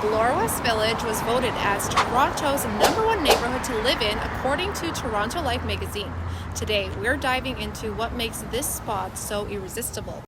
Bloor West Village was voted as Toronto's #1 neighborhood to live in according to Toronto Life magazine. Today, we're diving into what makes this spot so irresistible.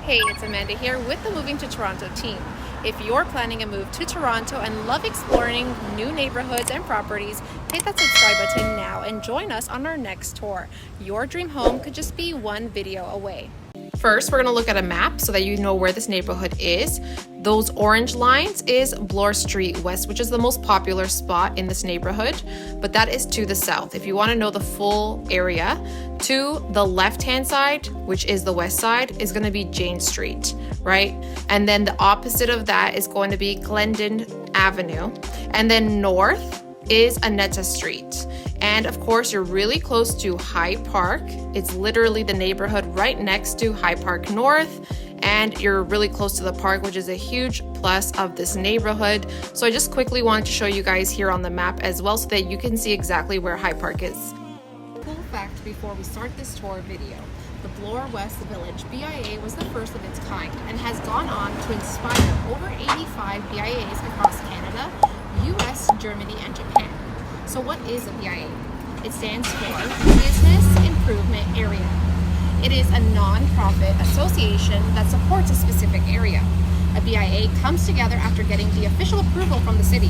Hey, it's Amanda here with the Moving to Toronto team. If you're planning a move to Toronto and love exploring new neighborhoods and properties, hit that subscribe button now and join us on our next tour. Your dream home could just be one video away. First, we're going to look at a map so that you know where this neighborhood is. Those orange lines is Bloor Street West, which is the most popular spot in this neighborhood, but that is to the south. If you want to know the full area, to the left-hand side, which is the west side, is going to be Jane Street, right? And then the opposite of that is going to be Glendon Avenue. And then north is Anetta Street. And of course, you're really close to High Park. It's literally the neighborhood right next to High Park North. And you're really close to the park, which is a huge plus of this neighborhood. So I just quickly wanted to show you guys here on the map as well so that you can see exactly where High Park is. Cool fact before we start this tour video. The Bloor West Village BIA was the first of its kind and has gone on to inspire over 85 BIAs across Canada, US, Germany, and Japan. So what is a BIA? It stands for Business Improvement Area. It is a non-profit association that supports a specific area. A BIA comes together after getting the official approval from the city.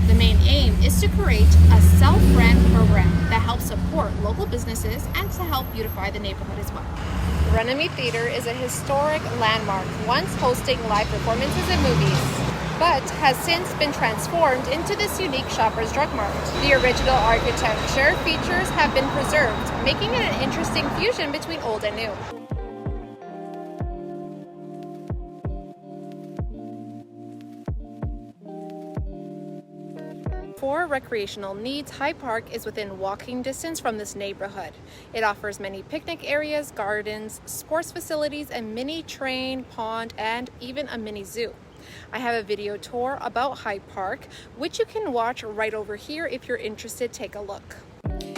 The main aim is to create a self-run program that helps support local businesses and to help beautify the neighborhood as well. Runnymede Theatre is a historic landmark, once hosting live performances and movies, but has since been transformed into this unique Shoppers Drug Mart. The original architecture features have been preserved, making it an interesting fusion between old and new. For recreational needs, High Park is within walking distance from this neighborhood. It offers many picnic areas, gardens, sports facilities, a mini train, pond, and even a mini zoo. I have a video tour about High Park, which you can watch right over here if you're interested. Take a look.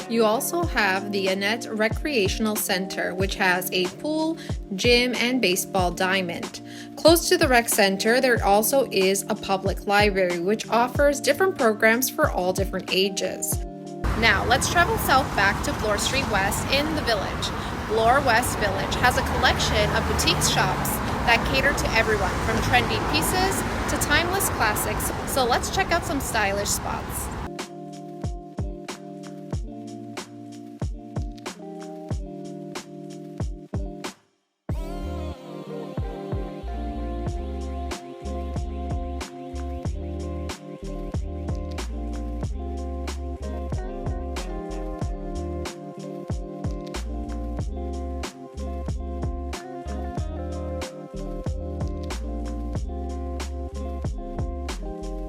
You also have the Annette Recreational Center, which has a pool, gym, and baseball diamond. Close to the rec center, there also is a public library, which offers different programs for all different ages. Now, let's travel south back to Bloor Street West in the village. Bloor West Village has a collection of boutique shops that cater to everyone, from trendy pieces to timeless classics. So let's check out some stylish spots.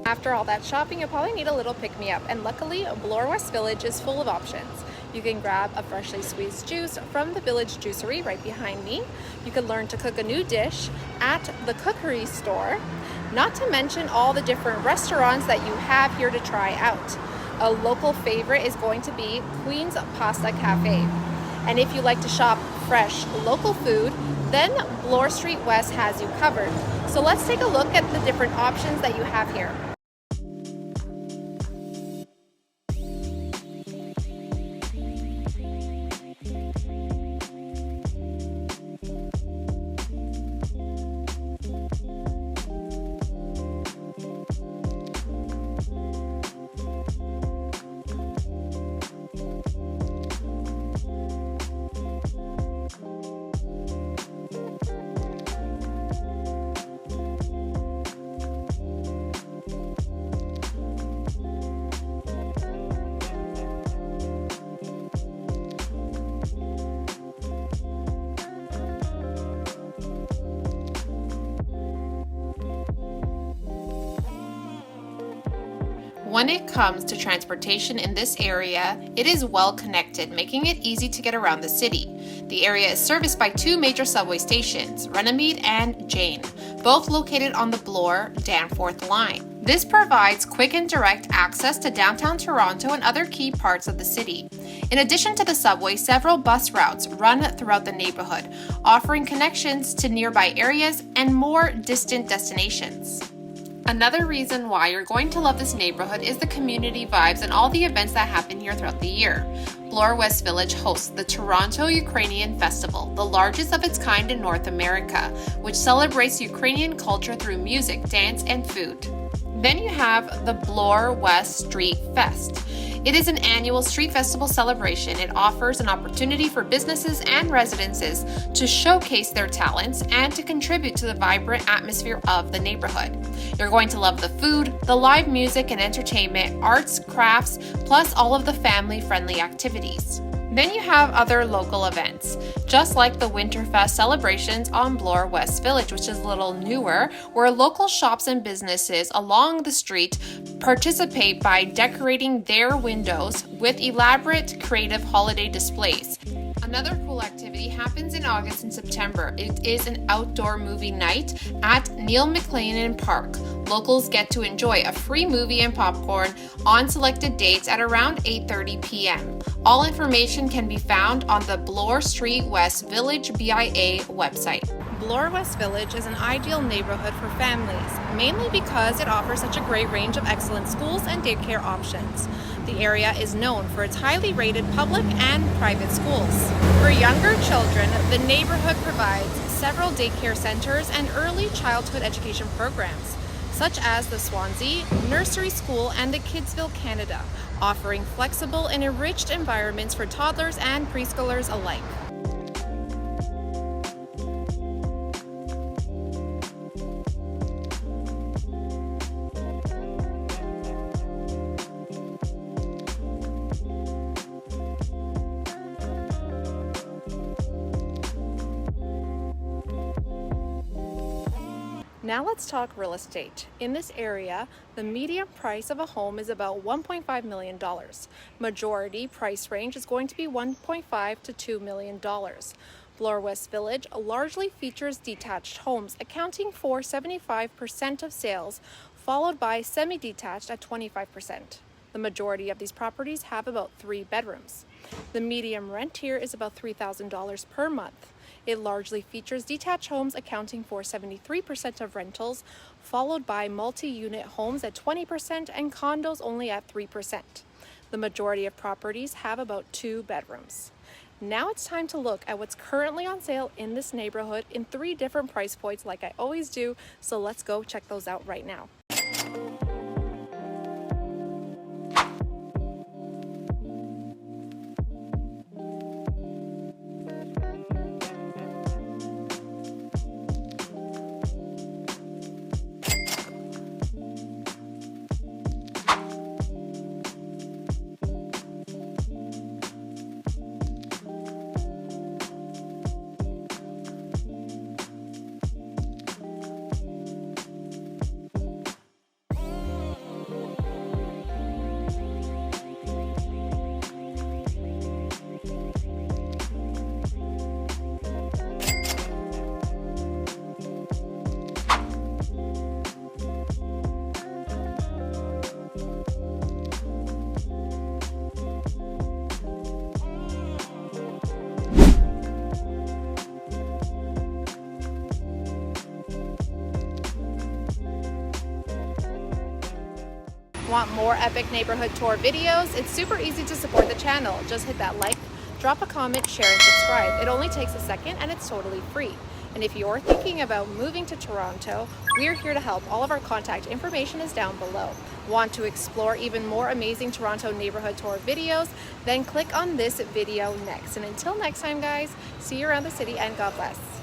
After all that shopping, you'll probably need a little pick-me-up, and luckily, Bloor West Village is full of options. You can grab a freshly squeezed juice from the Village Juicery right behind me. You can learn to cook a new dish at the cookery store, not to mention all the different restaurants that you have here to try out. A local favorite is going to be Queen's Pasta Cafe. And if you like to shop fresh local food, then Bloor Street West has you covered. So let's take a look at the different options that you have here. When it comes to transportation in this area, it is well connected, making it easy to get around the city. The area is serviced by two major subway stations, Runnymede and Jane, both located on the Bloor-Danforth line. This provides quick and direct access to downtown Toronto and other key parts of the city. In addition to the subway, several bus routes run throughout the neighborhood, offering connections to nearby areas and more distant destinations. Another reason why you're going to love this neighborhood is the community vibes and all the events that happen here throughout the year. Bloor West Village hosts the Toronto Ukrainian Festival, the largest of its kind in North America, which celebrates Ukrainian culture through music, dance, and food. Then you have the Bloor West Street Fest. It is an annual street festival celebration. It offers an opportunity for businesses and residences to showcase their talents and to contribute to the vibrant atmosphere of the neighborhood. You're going to love the food, the live music and entertainment, arts, crafts, plus all of the family-friendly activities. Then you have other local events, just like the Winterfest celebrations on Bloor West Village, which is a little newer, where local shops and businesses along the street participate by decorating their windows with elaborate creative holiday displays. Another cool activity happens in August and September. It is an outdoor movie night at Neil McLennan Park. Locals get to enjoy a free movie and popcorn on selected dates at around 8:30 p.m. All information can be found on the Bloor Street West Village BIA website. Bloor West Village is an ideal neighborhood for families, mainly because it offers such a great range of excellent schools and daycare options. The area is known for its highly rated public and private schools. For younger children, the neighborhood provides several daycare centers and early childhood education programs, such as the Swansea Nursery School and the Kidsville Canada, offering flexible and enriched environments for toddlers and preschoolers alike. Now let's talk real estate. In this area, the median price of a home is about $1.5 million. Majority price range is going to be $1.5 to $2 million. Bloor West Village largely features detached homes, accounting for 75% of sales, followed by semi-detached at 25%. The majority of these properties have about 3 bedrooms. The median rent here is about $3,000 per month. It largely features detached homes, accounting for 73% of rentals, followed by multi-unit homes at 20% and condos only at 3%. The majority of properties have about 2 bedrooms. Now it's time to look at what's currently on sale in this neighborhood in 3 different price points like I always do, so let's go check those out right now. Want more epic neighborhood tour videos? It's super easy to support the channel. Just hit that like, drop a comment, share, and subscribe. It only takes a second and it's totally free. And if you're thinking about moving to Toronto, we're here to help. All of our contact information is down below. Want to explore even more amazing Toronto neighborhood tour videos? Then click on this video next. And until next time, guys, see you around the city and God bless.